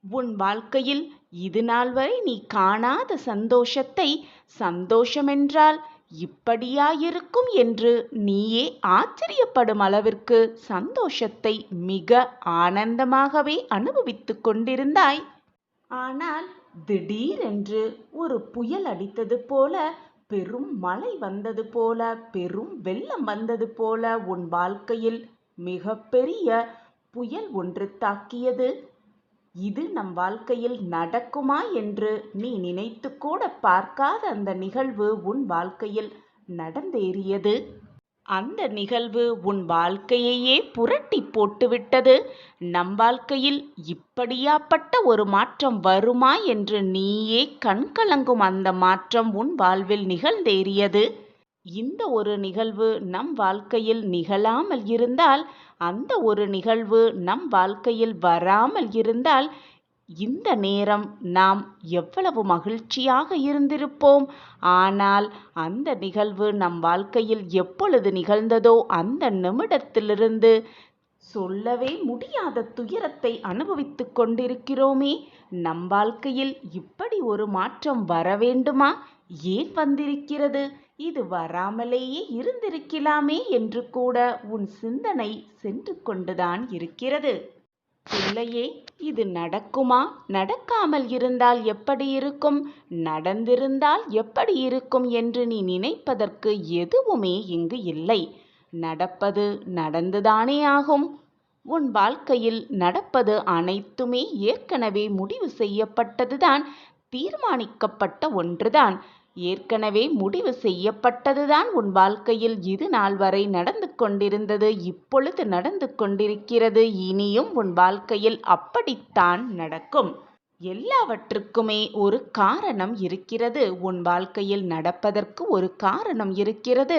உன் வாழ்க்கையில் இதுநாள் வரை நீ காணாத சந்தோஷத்தை சந்தோஷமென்றால் இப்படியாயிருக்கும் என்று நீயே ஆச்சரியப்படும் அளவிற்கு சந்தோஷத்தை மிக ஆனந்தமாகவே அனுபவித்துக் கொண்டிருந்தாய். ஆனால் திடீரென்று ஒரு புயல் அடித்தது போல, பெரும் மழை வந்தது போல, பெரும் வெள்ளம் வந்தது போல உன் வாழ்க்கையில் மிகப்பெரிய புயல் ஒன்று தாக்கியது. இது நம் வாழ்க்கையில் நடக்குமா என்று நீ நினைத்து கூட பார்க்காத அந்த நிகழ்வு உன் வாழ்க்கையில் நடந்தேறியது. அந்த நிகழ்வு உன் வாழ்க்கையையே புரட்டி போட்டுவிட்டது. நம் வாழ்க்கையில் இப்படியாப்பட்ட ஒரு மாற்றம் வருமா என்று நீயே கண்கலங்கும் அந்த மாற்றம் உன் வாழ்வில் நிகழ்ந்தேறியது. இந்த ஒரு நிகழ்வு நம் வாழ்க்கையில் நிகழாமல் இருந்தால், அந்த ஒரு நிகழ்வு நம் வாழ்க்கையில் வராமல் இருந்தால், இந்த நேரம் நாம் எவ்வளவு மகிழ்ச்சியாக இருந்திருப்போம். ஆனால் அந்த நிகழ்வு நம் வாழ்க்கையில் எப்பொழுது நிகழ்ந்ததோ அந்த நிமிடத்திலிருந்து சொல்லவே முடியாத துயரத்தை அனுபவித்துக் கொண்டிருக்கிறோமே. நம் வாழ்க்கையில் இப்படி ஒரு மாற்றம் வர வேண்டுமா? ஏன் வந்திருக்கிறது? இது வராமலேயே இருந்திருக்கலாமே என்று கூட உன் சிந்தனை சென்று கொண்டுதான் இருக்கிறது. பிள்ளையே, இது நடக்குமா? நடக்காமல் இருந்தால் எப்படி இருக்கும்? நடந்திருந்தால் எப்படி இருக்கும் என்று நீ நினைப்பதற்கு எதுவுமே இங்கு இல்லை. நடப்பது நடந்துதானே ஆகும். உன் வாழ்க்கையில் நடப்பது அனைத்துமே ஏற்கனவே முடிவு செய்யப்பட்டதுதான், தீர்மானிக்கப்பட்ட ஒன்றுதான். ஏற்கனவே முடிவு செய்யப்பட்டதுதான் உன் வாழ்க்கையில் இது நாள் வரை நடந்து கொண்டிருந்தது, இப்பொழுது நடந்து கொண்டிருக்கிறது, இனியும் உன் வாழ்க்கையில் அப்படித்தான் நடக்கும். எல்லாவற்றுக்குமே ஒரு காரணம் இருக்கிறது. உன் வாழ்க்கையில் நடப்பதற்கு ஒரு காரணம் இருக்கிறது.